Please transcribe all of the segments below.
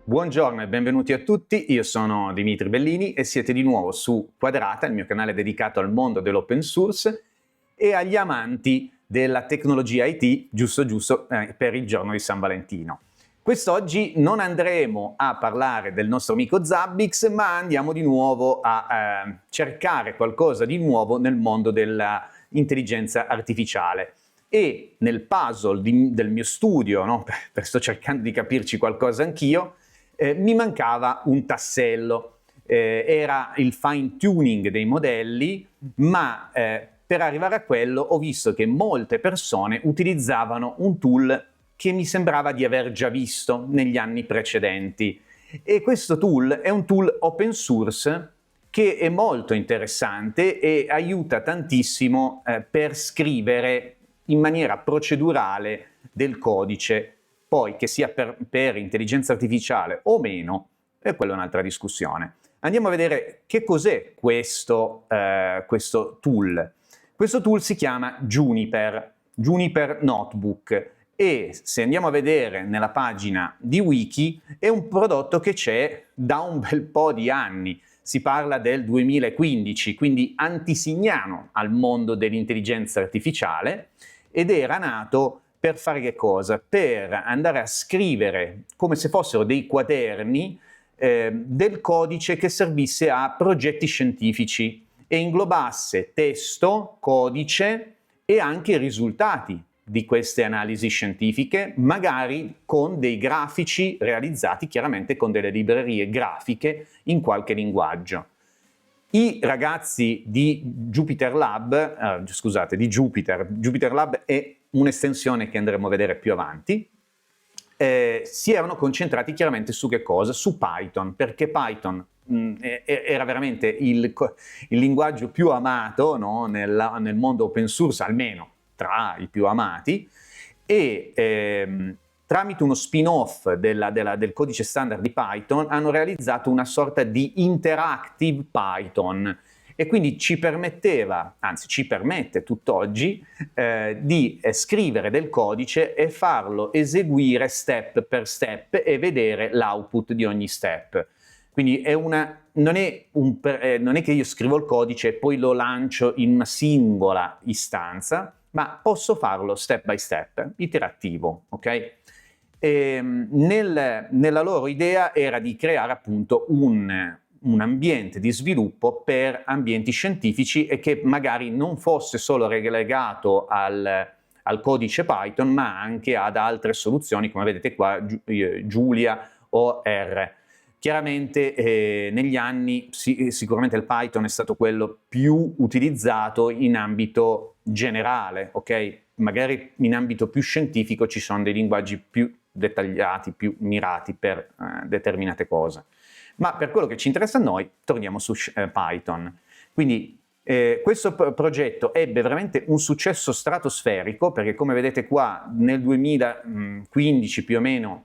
Buongiorno e benvenuti a tutti, io sono Dimitri Bellini e siete di nuovo su Quadrata, il mio canale dedicato al mondo dell'open source e agli amanti della tecnologia IT, giusto, per il giorno di San Valentino. Quest'oggi non andremo a parlare del nostro amico Zabbix, ma andiamo di nuovo a cercare qualcosa di nuovo nel mondo dell'intelligenza artificiale. E nel puzzle del mio studio, no? Sto cercando di capirci qualcosa anch'io, mi mancava un tassello, era il fine tuning dei modelli, ma per arrivare a quello ho visto che molte persone utilizzavano un tool che mi sembrava di aver già visto negli anni precedenti. E questo tool è un tool open source che è molto interessante e aiuta tantissimo per scrivere in maniera procedurale del codice. Poi che sia per intelligenza artificiale o meno, è quella un'altra discussione. Andiamo a vedere che cos'è questo tool. Questo tool si chiama Juniper Notebook e se andiamo a vedere nella pagina di Wiki è un prodotto che c'è da un bel po' di anni. Si parla del 2015, quindi antesignano al mondo dell'intelligenza artificiale ed era nato per fare che cosa? Per andare a scrivere, come se fossero dei quaderni, del codice che servisse a progetti scientifici e inglobasse testo, codice e anche i risultati di queste analisi scientifiche, magari con dei grafici realizzati chiaramente con delle librerie grafiche in qualche linguaggio. I ragazzi di Jupyter Lab è un'estensione che andremo a vedere più avanti, si erano concentrati chiaramente su che cosa? Su Python, perché Python era veramente il linguaggio più amato, no? nel mondo open source, almeno tra i più amati, e tramite uno spin-off del codice standard di Python hanno realizzato una sorta di interactive Python e quindi ci permetteva, anzi ci permette tutt'oggi, di scrivere del codice e farlo eseguire step per step e vedere l'output di ogni step. Quindi non è che io scrivo il codice e poi lo lancio in una singola istanza, ma posso farlo step by step, iterativo, ok? Nella loro idea era di creare appunto un ambiente di sviluppo per ambienti scientifici e che magari non fosse solo relegato al codice Python, ma anche ad altre soluzioni, come vedete qua, Julia o R. Chiaramente negli anni sicuramente il Python è stato quello più utilizzato in ambito generale, ok? Magari in ambito più scientifico ci sono dei linguaggi più dettagliati, più mirati per determinate cose. Ma per quello che ci interessa a noi, torniamo su Python. Quindi questo progetto ebbe veramente un successo stratosferico, perché come vedete qua nel 2015 più o meno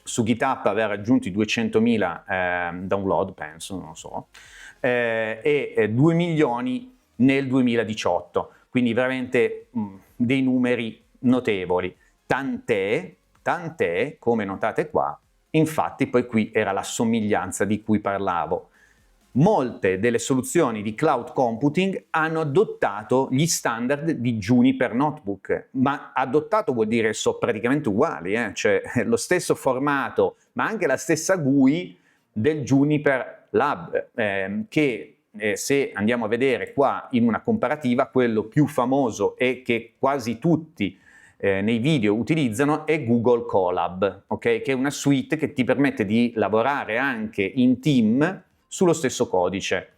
su GitHub aveva raggiunto i 200.000 download, penso, non lo so, e 2 milioni nel 2018, quindi veramente dei numeri notevoli. Tant'è, come notate qua, infatti poi qui era la somiglianza di cui parlavo. Molte delle soluzioni di cloud computing hanno adottato gli standard di Juniper Notebook, ma adottato vuol dire sono praticamente uguali, cioè lo stesso formato, ma anche la stessa GUI del Juniper Lab, che se andiamo a vedere qua in una comparativa, quello più famoso e che quasi tutti nei video utilizzano è Google Colab, okay? Che è una suite che ti permette di lavorare anche in team sullo stesso codice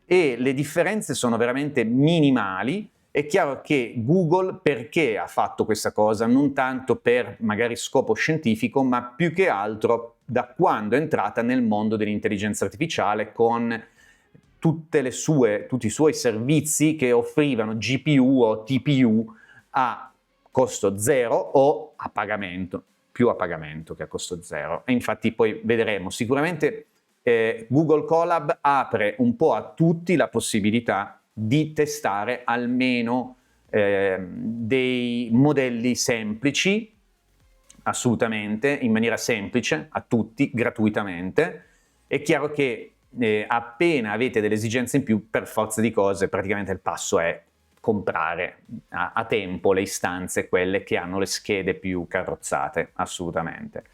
e le differenze sono veramente minimali. È chiaro che Google perché ha fatto questa cosa? Non tanto per magari scopo scientifico, ma più che altro da quando è entrata nel mondo dell'intelligenza artificiale con tutti i suoi servizi che offrivano GPU o TPU a costo zero o a pagamento, più a pagamento che a costo zero. E infatti poi vedremo, sicuramente Google Colab apre un po' a tutti la possibilità di testare almeno dei modelli semplici assolutamente, in maniera semplice, a tutti, gratuitamente. È chiaro che appena avete delle esigenze in più, per forza di cose, praticamente il passo è comprare a tempo le istanze, quelle che hanno le schede più carrozzate, assolutamente.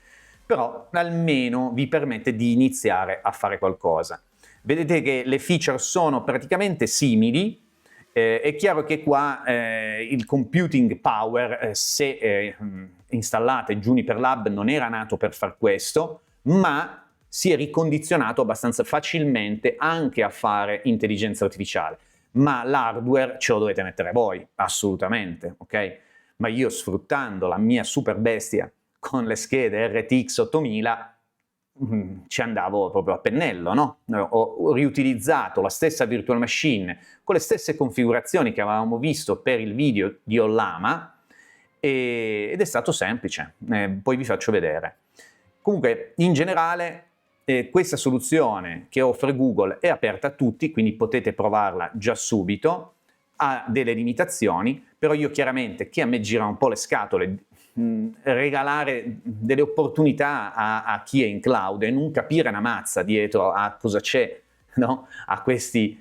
Però almeno vi permette di iniziare a fare qualcosa. Vedete che le feature sono praticamente simili. È chiaro che qua il computing power, se installate Juniper Lab, non era nato per far questo, ma si è ricondizionato abbastanza facilmente anche a fare intelligenza artificiale. Ma l'hardware ce lo dovete mettere voi, assolutamente, ok? Ma io, sfruttando la mia super bestia con le schede RTX 8000, ci andavo proprio a pennello, no? Ho riutilizzato la stessa virtual machine con le stesse configurazioni che avevamo visto per il video di Ollama, ed è stato semplice, poi vi faccio vedere. Comunque, in generale, questa soluzione che offre Google è aperta a tutti, quindi potete provarla già subito, ha delle limitazioni, però io chiaramente, che a me gira un po' le scatole, regalare delle opportunità a chi è in cloud e non capire una mazza dietro a cosa c'è, no? a questi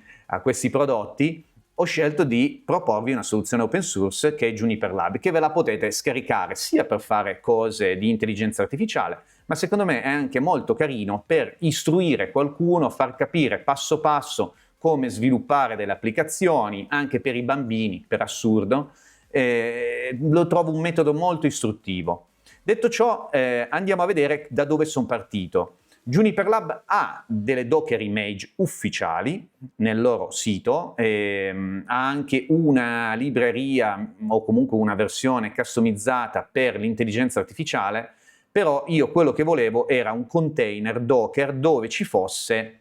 prodotti, ho scelto di proporvi una soluzione open source che è Juniper Lab, che ve la potete scaricare sia per fare cose di intelligenza artificiale, ma secondo me è anche molto carino per istruire qualcuno, far capire passo passo come sviluppare delle applicazioni, anche per i bambini, per assurdo. Lo trovo un metodo molto istruttivo. Detto ciò, andiamo a vedere da dove sono partito. Juniper Lab ha delle Docker image ufficiali nel loro sito, ha anche una libreria o comunque una versione customizzata per l'intelligenza artificiale, però io quello che volevo era un container Docker dove ci fosse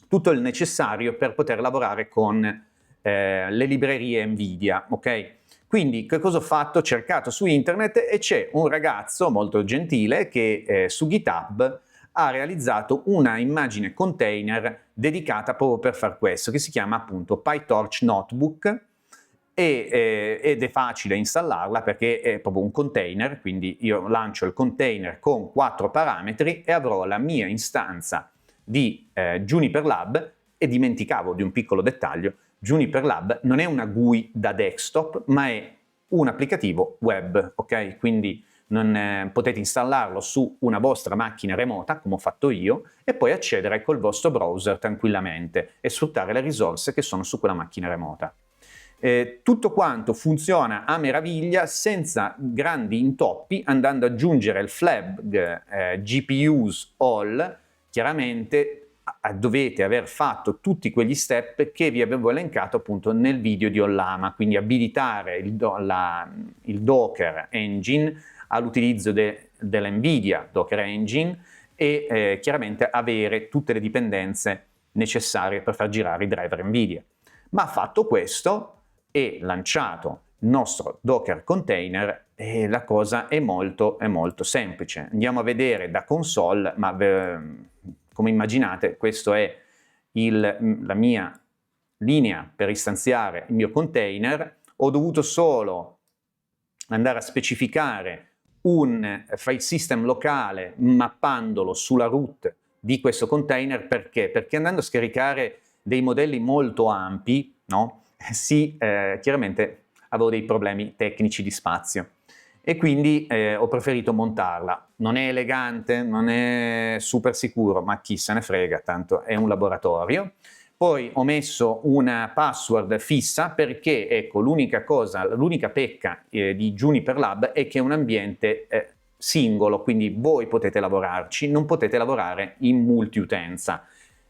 tutto il necessario per poter lavorare con le librerie NVIDIA, ok? Quindi che cosa ho fatto? Ho cercato su internet e c'è un ragazzo molto gentile che su GitHub ha realizzato una immagine container dedicata proprio per far questo, che si chiama appunto PyTorch Notebook, ed è facile installarla perché è proprio un container, quindi io lancio il container con 4 parametri e avrò la mia istanza di Juniper Lab. E dimenticavo di un piccolo dettaglio: Juniper Lab non è una GUI da desktop, ma è un applicativo web, ok? Quindi potete installarlo su una vostra macchina remota, come ho fatto io, e poi accedere col vostro browser tranquillamente e sfruttare le risorse che sono su quella macchina remota. Tutto quanto funziona a meraviglia, senza grandi intoppi, andando ad aggiungere il flag GPUs all. Chiaramente dovete aver fatto tutti quegli step che vi avevo elencato appunto nel video di Ollama, quindi abilitare il Docker Engine all'utilizzo dell'NVIDIA Docker Engine e chiaramente avere tutte le dipendenze necessarie per far girare i driver NVIDIA. Ma fatto questo e lanciato il nostro Docker container, la cosa è molto semplice. Andiamo a vedere da console, ma come immaginate questa è la mia linea per istanziare il mio container. Ho dovuto solo andare a specificare un file system locale mappandolo sulla root di questo container. Perché? Perché andando a scaricare dei modelli molto ampi, no? Chiaramente avevo dei problemi tecnici di spazio e quindi ho preferito montarla. Non è elegante, non è super sicuro, ma chi se ne frega, tanto è un laboratorio. Poi ho messo una password fissa perché, ecco, l'unica pecca di Juniper Lab è che è un ambiente singolo, quindi voi potete lavorarci, non potete lavorare in multiutenza.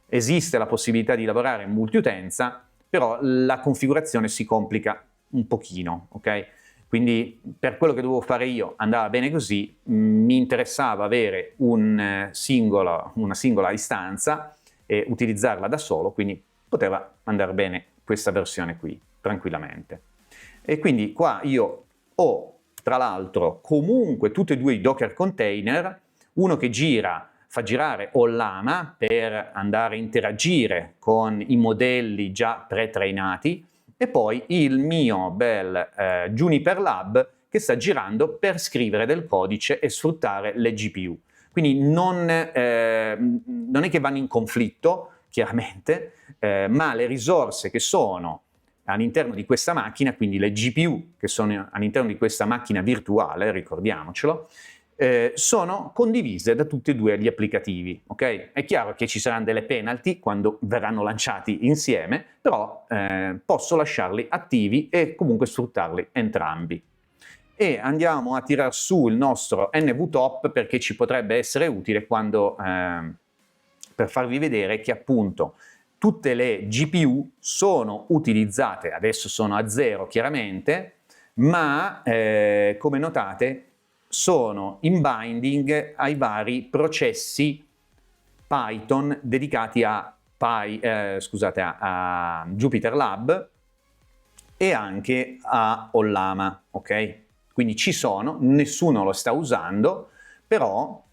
Esiste la possibilità di lavorare in multiutenza, però la configurazione si complica un pochino, ok? Quindi per quello che dovevo fare io andava bene così, mi interessava avere una singola istanza e utilizzarla da solo, quindi poteva andare bene questa versione qui, tranquillamente. E quindi qua io ho, tra l'altro, comunque tutti e due i Docker container, uno che fa girare Ollama per andare a interagire con i modelli già pre-trainati, e poi il mio bel Juniper Lab che sta girando per scrivere del codice e sfruttare le GPU. Quindi non è che vanno in conflitto, chiaramente, ma le risorse che sono all'interno di questa macchina, quindi le GPU che sono all'interno di questa macchina virtuale, ricordiamocelo, sono condivise da tutti e due gli applicativi. Okay? È chiaro che ci saranno delle penalty quando verranno lanciati insieme, però posso lasciarli attivi e comunque sfruttarli entrambi. E andiamo a tirar su il nostro NVTop perché ci potrebbe essere utile quando, per farvi vedere che appunto tutte le GPU sono utilizzate, adesso sono a 0 chiaramente, ma come notate sono in binding ai vari processi Python dedicati a Jupyter Lab e anche a Ollama, ok? Quindi ci sono, nessuno lo sta usando, però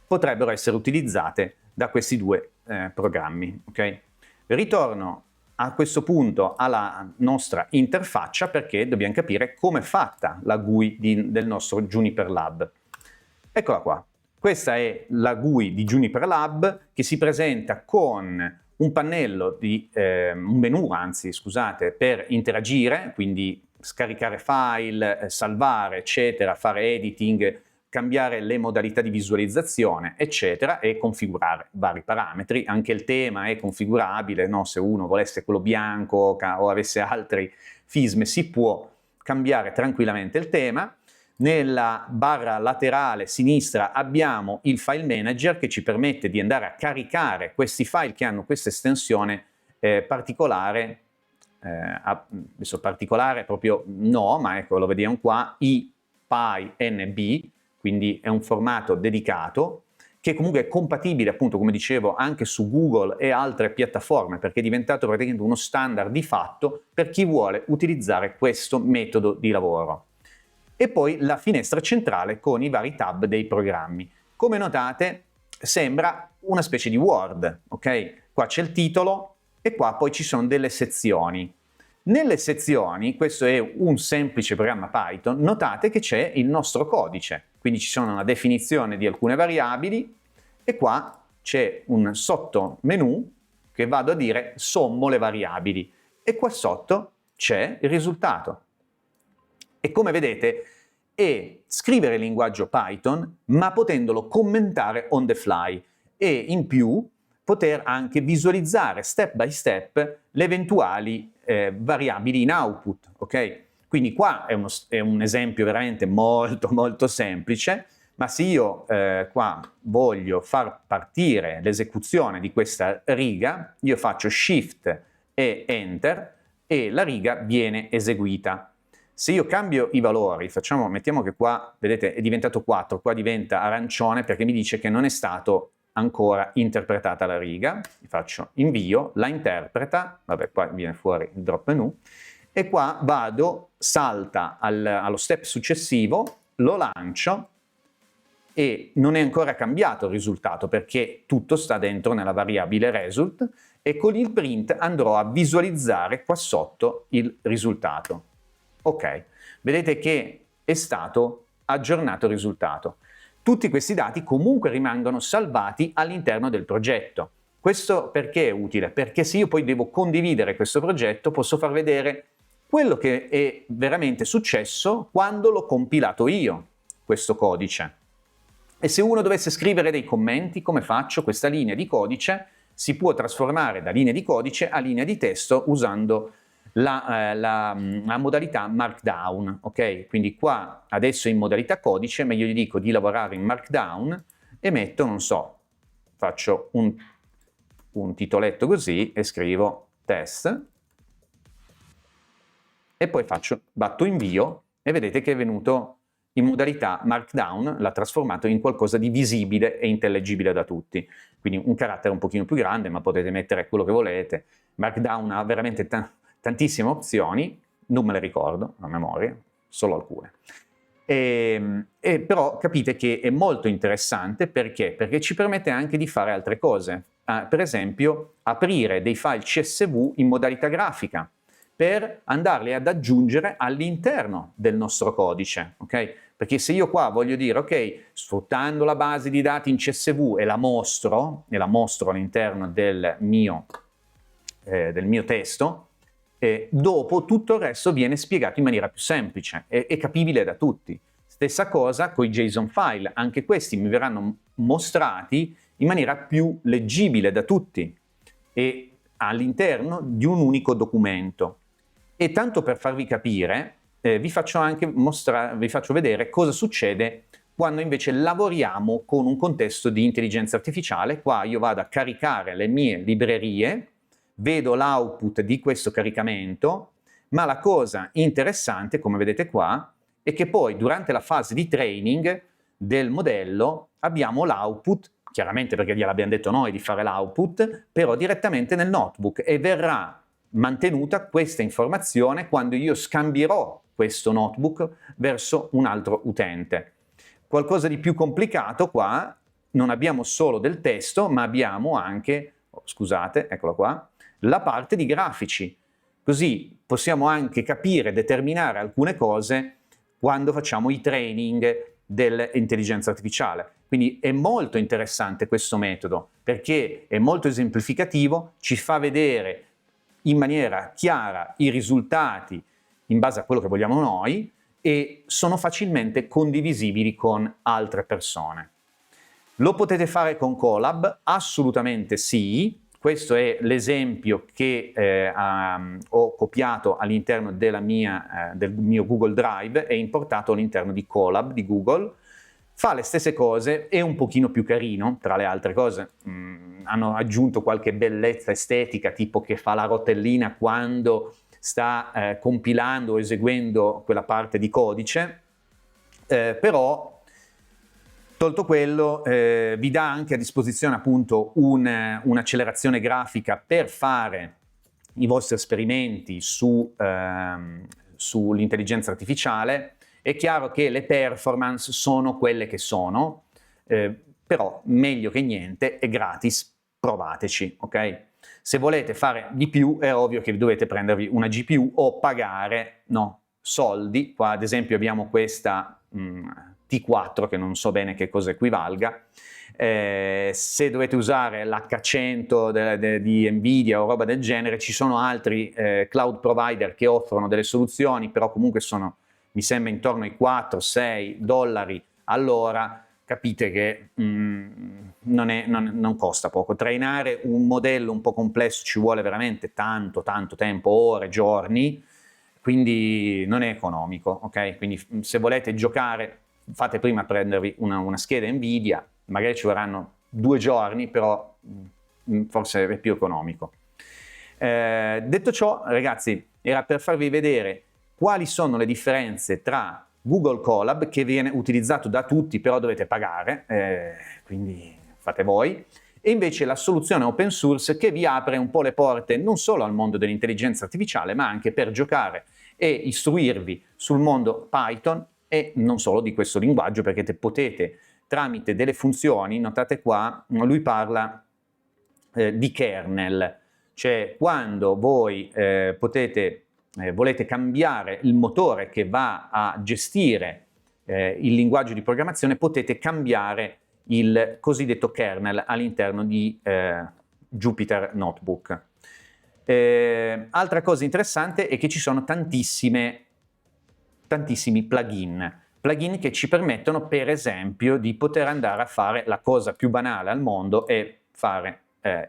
potrebbero essere utilizzate da questi due programmi, ok? Ritorno a questo punto alla nostra interfaccia perché dobbiamo capire come è fatta la GUI del nostro Juniper Lab. Eccola qua. Questa è la GUI di Juniper Lab che si presenta con un pannello un menu, anzi, scusate, per interagire, quindi scaricare file, salvare, eccetera, fare editing, cambiare le modalità di visualizzazione, eccetera, e configurare vari parametri. Anche il tema è configurabile, no? Se uno volesse quello bianco o avesse altri fisme, si può cambiare tranquillamente il tema. Nella barra laterale sinistra abbiamo il file manager che ci permette di andare a caricare questi file che hanno questa estensione particolare. Adesso particolare proprio no, ma ecco, lo vediamo qua, IPyNB, quindi è un formato dedicato che comunque è compatibile, appunto, come dicevo, anche su Google e altre piattaforme, perché è diventato praticamente uno standard di fatto per chi vuole utilizzare questo metodo di lavoro. E poi la finestra centrale con i vari tab dei programmi. Come notate sembra una specie di Word, ok? Qua c'è il titolo e qua poi ci sono delle sezioni. Nelle sezioni, questo è un semplice programma Python, notate che c'è il nostro codice, quindi ci sono una definizione di alcune variabili e qua c'è un sottomenu che vado a dire sommo le variabili e qua sotto c'è il risultato. E come vedete è scrivere il linguaggio Python ma potendolo commentare on the fly e in più poter anche visualizzare step by step le eventuali variabili in output, ok? Quindi qua è un esempio veramente molto semplice, ma se io qua voglio far partire l'esecuzione di questa riga, io faccio Shift e Enter e la riga viene eseguita. Se io cambio i valori, mettiamo che qua, vedete, è diventato 4, qua diventa arancione perché mi dice che non è stato ancora interpretata la riga, faccio invio, la interpreta, vabbè, qua viene fuori il drop menu, e qua vado, salta allo step successivo, lo lancio e non è ancora cambiato il risultato perché tutto sta dentro nella variabile result e con il print andrò a visualizzare qua sotto il risultato. Ok, vedete che è stato aggiornato il risultato. Tutti questi dati comunque rimangono salvati all'interno del progetto. Questo perché è utile? Perché se io poi devo condividere questo progetto posso far vedere quello che è veramente successo quando l'ho compilato io, questo codice. E se uno dovesse scrivere dei commenti, come faccio? Questa linea di codice si può trasformare da linea di codice a linea di testo usando la modalità Markdown, ok? Quindi qua adesso in modalità codice, ma io gli dico di lavorare in Markdown e metto, non so, faccio un titoletto così e scrivo test e poi batto invio e vedete che è venuto in modalità Markdown, l'ha trasformato in qualcosa di visibile e intellegibile da tutti. Quindi un carattere un pochino più grande, ma potete mettere quello che volete. Markdown ha veramente tantissime opzioni, non me le ricordo a memoria, solo alcune. Però capite che è molto interessante perché? Perché ci permette anche di fare altre cose. Per esempio, aprire dei file CSV in modalità grafica, per andarli ad aggiungere all'interno del nostro codice, ok? Perché se io qua voglio dire, ok, sfruttando la base di dati in CSV e la mostro all'interno del mio testo, dopo tutto il resto viene spiegato in maniera più semplice e capibile da tutti. Stessa cosa con i JSON file, anche questi mi verranno mostrati in maniera più leggibile da tutti e all'interno di un unico documento. E tanto per farvi capire, vi faccio vedere cosa succede quando invece lavoriamo con un contesto di intelligenza artificiale. Qua io vado a caricare le mie librerie, vedo l'output di questo caricamento, ma la cosa interessante, come vedete qua, è che poi durante la fase di training del modello abbiamo l'output, chiaramente perché gliel'abbiamo detto noi di fare l'output, però direttamente nel notebook, e verrà mantenuta questa informazione quando io scambierò questo notebook verso un altro utente. Qualcosa di più complicato qua, non abbiamo solo del testo, ma abbiamo anche, scusate, eccola qua, la parte di grafici. Così possiamo anche capire, determinare alcune cose quando facciamo i training dell'intelligenza artificiale. Quindi è molto interessante questo metodo perché è molto esemplificativo, ci fa vedere in maniera chiara i risultati in base a quello che vogliamo noi e sono facilmente condivisibili con altre persone. Lo potete fare con Colab? Assolutamente sì. Questo è l'esempio che ho copiato all'interno del mio Google Drive e importato all'interno di Colab di Google. Fa le stesse cose, è un pochino più carino, tra le altre cose. Hanno aggiunto qualche bellezza estetica, tipo che fa la rotellina quando sta compilando o eseguendo quella parte di codice, però tolto quello, vi dà anche a disposizione appunto un'accelerazione grafica per fare i vostri esperimenti sull'intelligenza artificiale. È chiaro che le performance sono quelle che sono, però meglio che niente, è gratis, provateci, ok? Se volete fare di più è ovvio che dovete prendervi una GPU o pagare, no, soldi. Qua ad esempio abbiamo questa T4 che non so bene che cosa equivalga. Se dovete usare l'H100 di Nvidia o roba del genere, ci sono altri cloud provider che offrono delle soluzioni, però comunque sono, mi sembra, intorno ai $4-6 all'ora. Capite che non costa poco. Trainare un modello un po' complesso ci vuole veramente tanto tempo, ore, giorni, quindi non è economico, ok? Quindi se volete giocare, fate prima prendervi una scheda Nvidia, magari ci vorranno 2 giorni, però forse è più economico. Detto ciò, ragazzi, era per farvi vedere quali sono le differenze tra Google Colab, che viene utilizzato da tutti, però dovete pagare, quindi fate voi, e invece la soluzione open source che vi apre un po' le porte non solo al mondo dell'intelligenza artificiale, ma anche per giocare e istruirvi sul mondo Python e non solo di questo linguaggio, perché potete tramite delle funzioni, notate qua, lui parla di kernel, cioè quando voi volete cambiare il motore che va a gestire il linguaggio di programmazione, potete cambiare il cosiddetto kernel all'interno di Jupyter Notebook. Altra cosa interessante è che ci sono tantissimi plugin che ci permettono, per esempio, di poter andare a fare la cosa più banale al mondo e fare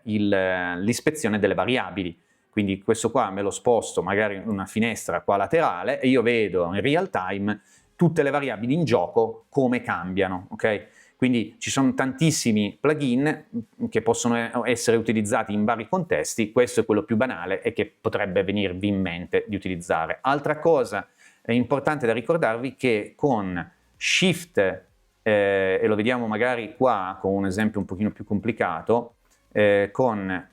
l'ispezione delle variabili. Quindi questo qua me lo sposto magari in una finestra qua laterale e io vedo in real time tutte le variabili in gioco come cambiano, ok? Quindi ci sono tantissimi plugin che possono essere utilizzati in vari contesti, questo è quello più banale e che potrebbe venirvi in mente di utilizzare. Altra cosa importante da ricordarvi che con Shift, e lo vediamo magari qua con un esempio un pochino più complicato, con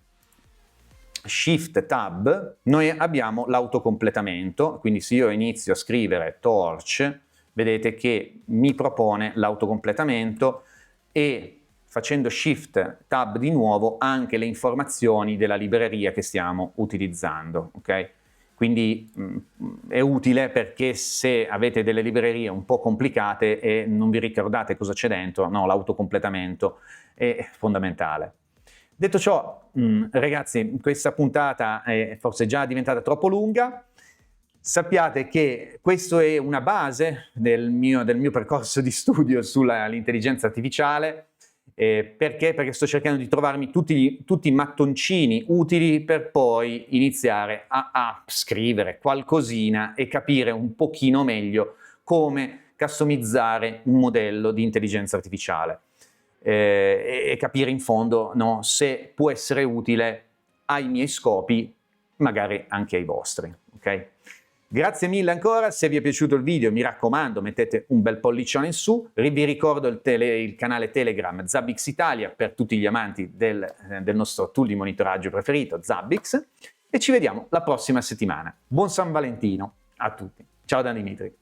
Shift Tab noi abbiamo l'autocompletamento, quindi se io inizio a scrivere torch, vedete che mi propone l'autocompletamento e facendo Shift Tab di nuovo anche le informazioni della libreria che stiamo utilizzando, ok? quindi è utile perché se avete delle librerie un po' complicate e non vi ricordate cosa c'è dentro, no, l'autocompletamento è fondamentale. Detto ciò, ragazzi, questa puntata è forse già diventata troppo lunga. Sappiate che questa è una base del mio percorso di studio sull'intelligenza artificiale. Perché? Perché sto cercando di trovarmi tutti i mattoncini utili per poi iniziare a scrivere qualcosina e capire un pochino meglio come customizzare un modello di intelligenza artificiale e capire in fondo, no, se può essere utile ai miei scopi, magari anche ai vostri. Ok? Grazie mille ancora, se vi è piaciuto il video mi raccomando mettete un bel pollicione in su, vi ricordo il canale Telegram Zabbix Italia per tutti gli amanti del nostro tool di monitoraggio preferito Zabbix e ci vediamo la prossima settimana. Buon San Valentino a tutti, ciao da Dimitri.